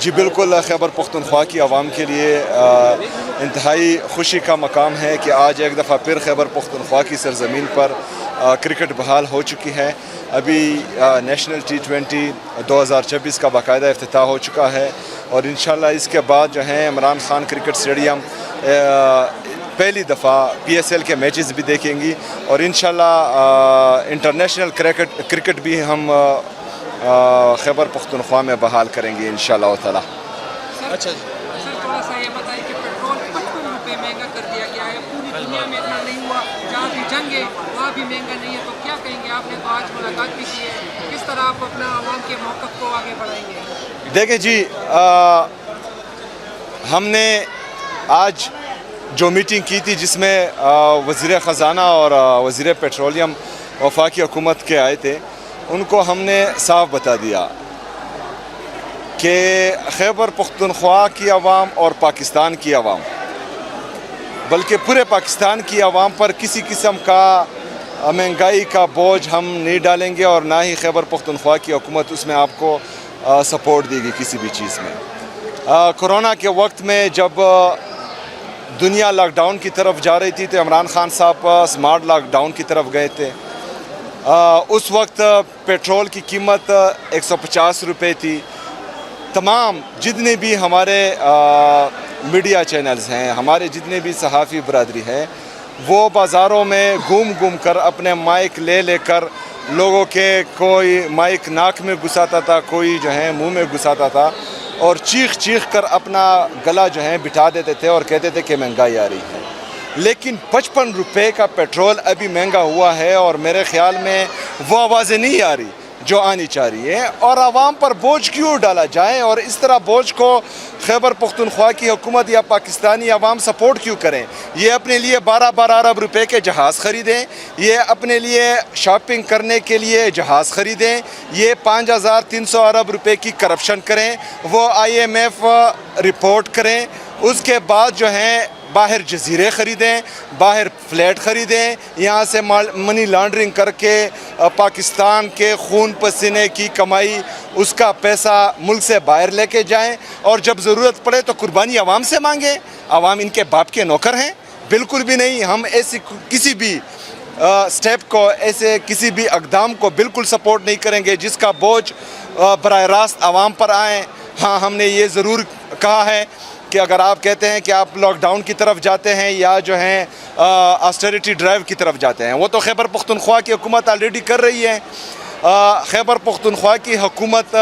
جی بالکل، خیبر پختونخوا کی عوام کے لیے انتہائی خوشی کا مقام ہے کہ آج ایک دفعہ پھر خیبر پختونخوا کی سرزمین پر کرکٹ بحال ہو چکی ہے۔ ابھی نیشنل T20 2024 کا باقاعدہ افتتاح ہو چکا ہے، اور انشاءاللہ اس کے بعد جو ہے عمران خان کرکٹ اسٹیڈیم پہلی دفعہ PSL کے میچز بھی دیکھیں گی، اور انشاءاللہ انٹرنیشنل کرکٹ بھی ہم خیبر پختونخوا میں بحال کریں گے انشاءاللہ تعالی۔ اچھا جی سر، تھوڑا سا یہ بتائیں کہ پیٹرول 55 روپے مہنگا کر دیا گیا ہے، پوری دنیا میں اتنا نہیں ہوا، جہاں بھی جنگ ہے وہاں بھی مہنگا نہیں ہے، تو کیا کہیں گے؟ آپ نے تو آج ملاقات بھی کی ہے، کس طرح آپ اپنا عوام کے موقف کو آگے بڑھائیں گے؟ دیکھیں جی، ہم نے آج جو میٹنگ کی تھی جس میں وزیر خزانہ اور وزیر پیٹرولیم وفاقی حکومت کے آئے تھے، ان کو ہم نے صاف بتا دیا کہ خیبر پختونخوا کی عوام اور پاکستان کی عوام، بلکہ پورے پاکستان کی عوام پر کسی قسم کا مہنگائی کا بوجھ ہم نہیں ڈالیں گے، اور نہ ہی خیبر پختونخوا کی حکومت اس میں آپ کو سپورٹ دے گی کسی بھی چیز میں۔ کورونا کے وقت میں جب دنیا لاک ڈاؤن کی طرف جا رہی تھی تو عمران خان صاحب سمارٹ لاک ڈاؤن کی طرف گئے تھے۔ اس وقت پیٹرول کی قیمت 150 روپے تھی۔ تمام جتنے بھی ہمارے میڈیا چینلز ہیں، ہمارے جتنے بھی صحافی برادری ہے، وہ بازاروں میں گھوم کر اپنے مائک لے کر لوگوں کے، کوئی مائک ناک میں گھساتا تھا، کوئی جو ہے منہ میں گھساتا تھا، اور چیخ کر اپنا گلا جو ہے بٹھا دیتے تھے اور کہتے تھے کہ مہنگائی آ رہی ہے۔ لیکن 55 روپے کا پیٹرول ابھی مہنگا ہوا ہے، اور میرے خیال میں وہ آوازیں نہیں آ رہی جو آنی چاہ رہی ہے، اور عوام پر بوجھ کیوں ڈالا جائے، اور اس طرح بوجھ کو خیبر پختونخوا کی حکومت یا پاکستانی عوام سپورٹ کیوں کریں؟ یہ اپنے لیے 12 ارب روپے کے جہاز خریدیں، یہ اپنے لیے شاپنگ کرنے کے لیے جہاز خریدیں، یہ 5300 ارب روپے کی کرپشن کریں، وہ IMF رپورٹ کریں، اس کے بعد جو ہے باہر جزیرے خریدیں، باہر فلیٹ خریدیں، یہاں سے منی لانڈرنگ کر کے پاکستان کے خون پسینے کی کمائی، اس کا پیسہ ملک سے باہر لے کے جائیں، اور جب ضرورت پڑے تو قربانی عوام سے مانگیں۔ عوام ان کے باپ کے نوکر ہیں؟ بالکل بھی نہیں۔ ہم ایسی کسی بھی سٹیپ کو، ایسے کسی بھی اقدام کو بالکل سپورٹ نہیں کریں گے جس کا بوجھ براہ راست عوام پر آئیں۔ ہاں، ہم نے یہ ضرور کہا ہے کہ اگر آپ کہتے ہیں کہ آپ لاک ڈاؤن کی طرف جاتے ہیں یا جو ہیں آسٹیریٹی ڈرائیو کی طرف جاتے ہیں، وہ تو خیبر پختونخوا کی حکومت آلریڈی کر رہی ہے۔ خیبر پختونخوا کی حکومت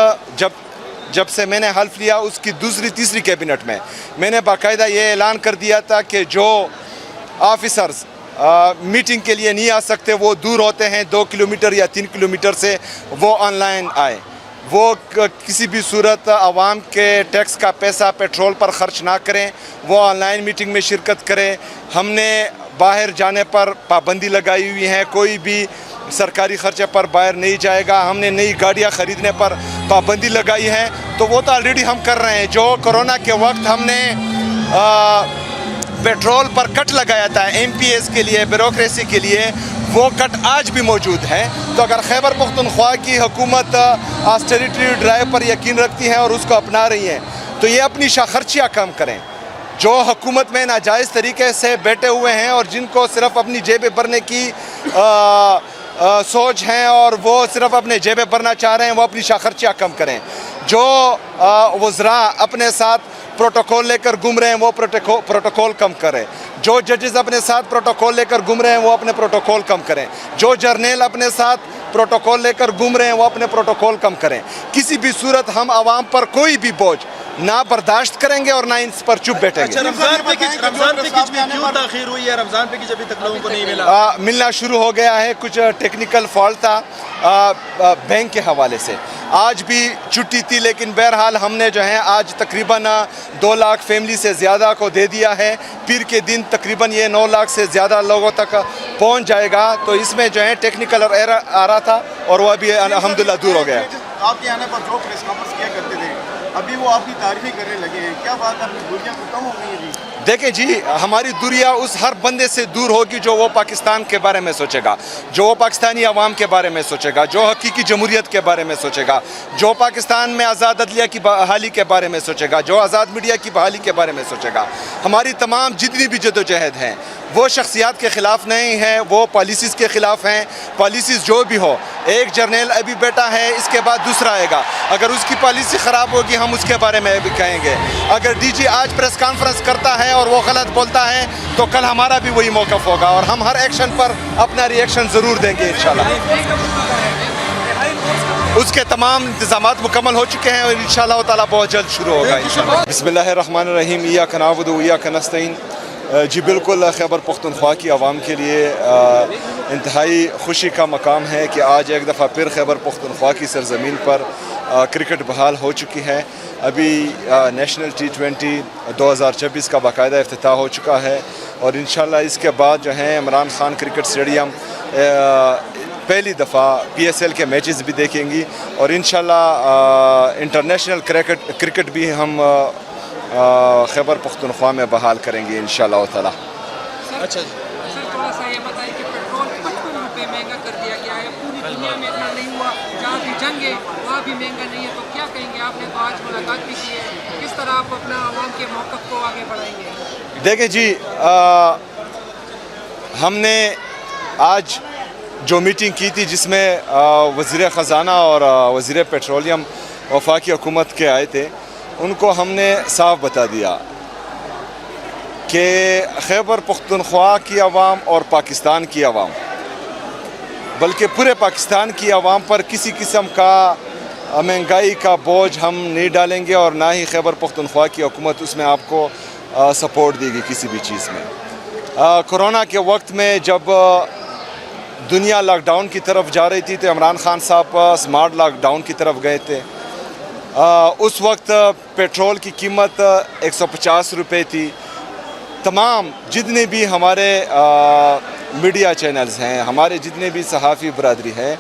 جب سے میں نے حلف لیا، اس کی دوسری تیسری کیبنٹ میں نے باقاعدہ یہ اعلان کر دیا تھا کہ جو آفیسرز میٹنگ کے لیے نہیں آ سکتے، وہ دور ہوتے ہیں 2 کلومیٹر یا 3 کلومیٹر سے، وہ آن لائن آئے، وہ کسی بھی صورت عوام کے ٹیکس کا پیسہ پیٹرول پر خرچ نہ کریں، وہ آن لائن میٹنگ میں شرکت کریں۔ ہم نے باہر جانے پر پابندی لگائی ہوئی ہے، کوئی بھی سرکاری خرچے پر باہر نہیں جائے گا۔ ہم نے نئی گاڑیاں خریدنے پر پابندی لگائی ہے، تو وہ تو آلریڈی ہم کر رہے ہیں۔ جو کورونا کے وقت ہم نے پیٹرول پر کٹ لگایا تھا MPS کے لیے، بیوروکریسی کے لیے، وہ کٹ آج بھی موجود ہے۔ تو اگر خیبر پختونخوا کی حکومت آسٹیریٹی ڈرائیو پر یقین رکھتی ہے اور اس کو اپنا رہی ہیں، تو یہ اپنی خرچیاں کم کریں۔ جو حکومت میں ناجائز طریقے سے بیٹھے ہوئے ہیں اور جن کو صرف اپنی جیبیں بھرنے کی سوچ ہیں، اور وہ صرف اپنے جیبیں بھرنا چاہ رہے ہیں، وہ اپنی خرچیاں کم کریں۔ جو وزراء اپنے ساتھ پروٹوکول لے کر گھوم رہے ہیں، وہ پروٹوکول کم کریں۔ جو ججز اپنے ساتھ پروٹوکول لے کر گھوم رہے ہیں، وہ اپنے پروٹوکول کم کریں۔ جو جرنیل اپنے ساتھ پروٹوکول لے کر گھوم رہے ہیں، وہ اپنے پروٹوکول کم کریں۔ کسی بھی صورت ہم عوام پر کوئی بھی بوجھ نہ برداشت کریں گے اور نہ اس پر چپ بیٹھیں گے۔ رمضان پیکج میں کیوں تاخیر ہوئی ہے؟ رمضان پیکج ابھی تک لوگوں کو نہیں ملا؟ ملنا شروع ہو گیا ہے، کچھ ٹیکنیکل فالٹ تھا بینک کے حوالے سے۔ آج بھی چھٹی تھی، لیکن بہرحال ہم نے جو ہے آج تقریباً 2 لاکھ فیملی سے زیادہ کو دے دیا ہے۔ پیر کے دن تقریباً یہ 9 لاکھ سے زیادہ لوگوں تک پہنچ جائے گا۔ تو اس میں جو ہے ٹیکنیکل ایرر آ رہا تھا، اور وہ ابھی الحمدللہ دور ہو گیا۔ آپ کے آنے پر جو پریس کانفرنس کیا کرتے تھے، ابھی وہ آپ کی تعریفیں کرنے لگے ہیں، کیا بات ہے؟ اپنی دوریاں تو کم ہو گئی ہیں؟ دیکھیں جی، ہماری دنیا اس ہر بندے سے دور ہوگی جو وہ پاکستان کے بارے میں سوچے گا، جو وہ پاکستانی عوام کے بارے میں سوچے گا، جو حقیقی جمہوریت کے بارے میں سوچے گا، جو پاکستان میں آزاد عدلیہ کی بحالی کے بارے میں سوچے گا، جو آزاد میڈیا کی بحالی کے بارے میں سوچے گا۔ ہماری تمام جتنی بھی جدوجہد ہیں وہ شخصیات کے خلاف نہیں ہیں، وہ پالیسیز کے خلاف ہیں۔ پالیسیز جو بھی ہو، ایک جرنیل ابھی بیٹا ہے، اس کے بعد دوسرا آئے گا، اگر اس کی پالیسی خراب ہوگی ہم اس کے بارے میں بھی کہیں گے۔ اگر ڈی جی آج پریس کانفرنس کرتا ہے اور وہ غلط بولتا ہے تو کل ہمارا بھی وہی موقف ہوگا، اور ہم ہر ایکشن پر اپنا ری ایکشن ضرور دیں گے انشاءاللہ۔ اس کے تمام انتظامات مکمل ہو چکے ہیں اور انشاءاللہ تعالیٰ بہت جلد شروع ہوگا انشاءاللہ۔ بسم اللہ الرحمن الرحیم، ایاک نعبد و ایاک نستعین۔ جی بالکل، خیبر پختونخوا کی عوام کے لیے انتہائی خوشی کا مقام ہے کہ آج ایک دفعہ پھر خیبر پختونخوا کی سرزمین پر کرکٹ بحال ہو چکی ہے۔ ابھی نیشنل T20 2024 کا باقاعدہ افتتاح ہو چکا ہے، اور انشاءاللہ اس کے بعد جو ہے عمران خان کرکٹ اسٹیڈیم پہلی دفعہ PSL کے میچز بھی دیکھیں گی، اور انشاءاللہ انٹرنیشنل کرکٹ بھی ہم خیبر پختونخوا میں بحال کریں گے انشاءاللہ تعالیٰ۔ اچھا سر، تھوڑا سا یہ بتائیں کہ پیٹرول 55 روپے مہنگا کر دیا گیا ہے، پوری دنیا میں اتنا نہیں ہوا، جہاں بھی جنگ ہے وہاں بھی مہنگا نہیں ہے، تو کیا کہیں گے؟ آپ نے تو آج ملاقات بھی کی ہے، کس طرح آپ اپنا عوام کے موقف کو آگے بڑھائیں گے؟ دیکھیں جی، ہم نے آج جو میٹنگ کی تھی جس میں وزیر خزانہ اور وزیر پیٹرولیم وفاقی حکومت کے آئے تھے، ان کو ہم نے صاف بتا دیا کہ خیبر پختونخوا کی عوام اور پاکستان کی عوام، بلکہ پورے پاکستان کی عوام پر کسی قسم کا مہنگائی کا بوجھ ہم نہیں ڈالیں گے، اور نہ ہی خیبر پختونخوا کی حکومت اس میں آپ کو سپورٹ دے گی کسی بھی چیز میں۔ کرونا کے وقت میں جب دنیا لاک ڈاؤن کی طرف جا رہی تھی تو عمران خان صاحب سمارٹ لاک ڈاؤن کی طرف گئے تھے۔ اس وقت پیٹرول کی قیمت 150 روپے تھی۔ تمام جتنے بھی ہمارے میڈیا چینلز ہیں، ہمارے جتنے بھی صحافی برادری ہے،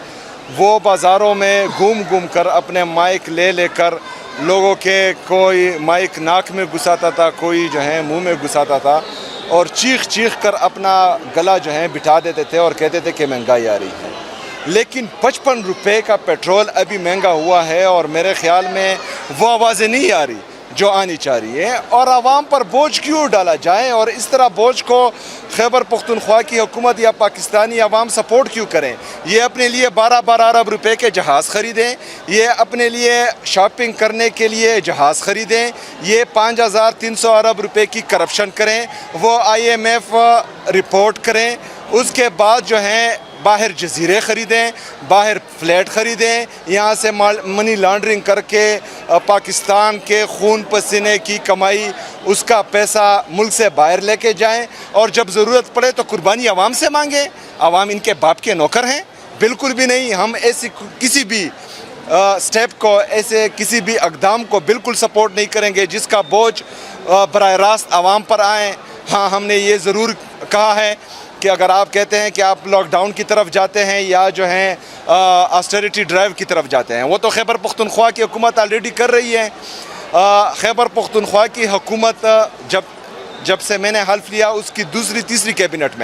وہ بازاروں میں گھوم کر اپنے مائک لے کر لوگوں کے، کوئی مائک ناک میں گھساتا تھا، کوئی جو ہے منہ میں گھساتا تھا، اور چیخ کر اپنا گلا جو ہے بٹھا دیتے تھے اور کہتے تھے کہ مہنگائی آ رہی ہے۔ لیکن 55 روپے کا پیٹرول ابھی مہنگا ہوا ہے، اور میرے خیال میں وہ آوازیں نہیں آ رہی جو آنی چاہ رہی ہے، اور عوام پر بوجھ کیوں ڈالا جائے، اور اس طرح بوجھ کو خیبر پختونخوا کی حکومت یا پاکستانی عوام سپورٹ کیوں کریں؟ یہ اپنے لیے 12 ارب روپے کے جہاز خریدیں، یہ اپنے لیے شاپنگ کرنے کے لیے جہاز خریدیں، یہ 5300 ارب روپے کی کرپشن کریں، وہ IMF رپورٹ کریں، اس کے بعد جو ہے باہر جزیرے خریدیں، باہر فلیٹ خریدیں، یہاں سے منی لانڈرنگ کر کے پاکستان کے خون پسینے کی کمائی، اس کا پیسہ ملک سے باہر لے کے جائیں، اور جب ضرورت پڑے تو قربانی عوام سے مانگیں۔ عوام ان کے باپ کے نوکر ہیں؟ بالکل بھی نہیں۔ ہم ایسی کسی بھی سٹیپ کو، ایسے کسی بھی اقدام کو بالکل سپورٹ نہیں کریں گے جس کا بوجھ براہ راست عوام پر آئیں۔ ہاں، ہم نے یہ ضرور کہا ہے کہ اگر آپ کہتے ہیں کہ آپ لاک ڈاؤن کی طرف جاتے ہیں یا جو ہیں آسٹیریٹی ڈرائیو کی طرف جاتے ہیں، وہ تو خیبر پختونخوا کی حکومت آلریڈی کر رہی ہے۔ خیبر پختونخوا کی حکومت جب سے میں نے حلف لیا، اس کی دوسری تیسری کیبنٹ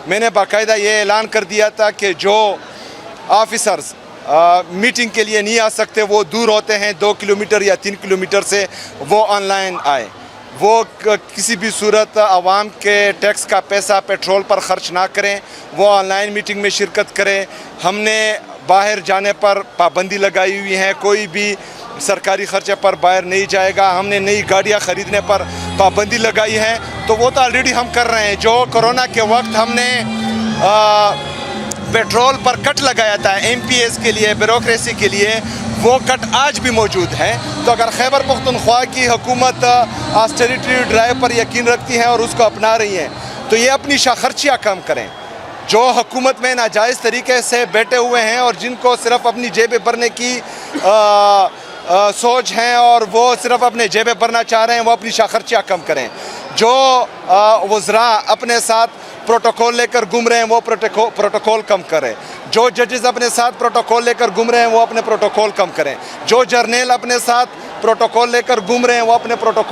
میں نے باقاعدہ یہ اعلان کر دیا تھا کہ جو آفیسرز میٹنگ کے لیے نہیں آ سکتے، وہ دور ہوتے ہیں 2 کلومیٹر یا 3 کلومیٹر سے، وہ آن لائن آئے، وہ کسی بھی صورت عوام کے ٹیکس کا پیسہ پیٹرول پر خرچ نہ کریں، وہ آن لائن میٹنگ میں شرکت کریں۔ ہم نے باہر جانے پر پابندی لگائی ہوئی ہے، کوئی بھی سرکاری خرچے پر باہر نہیں جائے گا۔ ہم نے نئی گاڑیاں خریدنے پر پابندی لگائی ہے، تو وہ تو آلریڈی ہم کر رہے ہیں۔ جو کرونا کے وقت ہم نے پیٹرول پر کٹ لگایا تھا MPS کے لیے، بیوروکریسی کے لیے، وہ کٹ آج بھی موجود ہے۔ تو اگر خیبر پختونخوا کی حکومت آسٹیریٹی ڈرائیو پر یقین رکھتی ہے اور اس کو اپنا رہی ہیں، تو یہ اپنی خرچیاں کم کریں۔ جو حکومت میں ناجائز طریقے سے بیٹھے ہوئے ہیں اور جن کو صرف اپنی جیبیں بھرنے کی سوچ ہیں اور وہ صرف اپنے جیبیں بھرنا چاہ رہے ہیں، وہ اپنی خرچیاں کم کریں۔ جو وزراء اپنے ساتھ پروٹوکول لے کر گھوم رہے ہیں، وہ پروٹوکول کم کریں۔ جو ججز اپنے ساتھ پروٹوکول لے کر گھوم رہے ہیں، وہ اپنے پروٹوکول کم کریں۔ جو جرنیل اپنے ساتھ پروٹوکول لے کر گھوم رہے ہیں، وہ اپنے پروٹوکول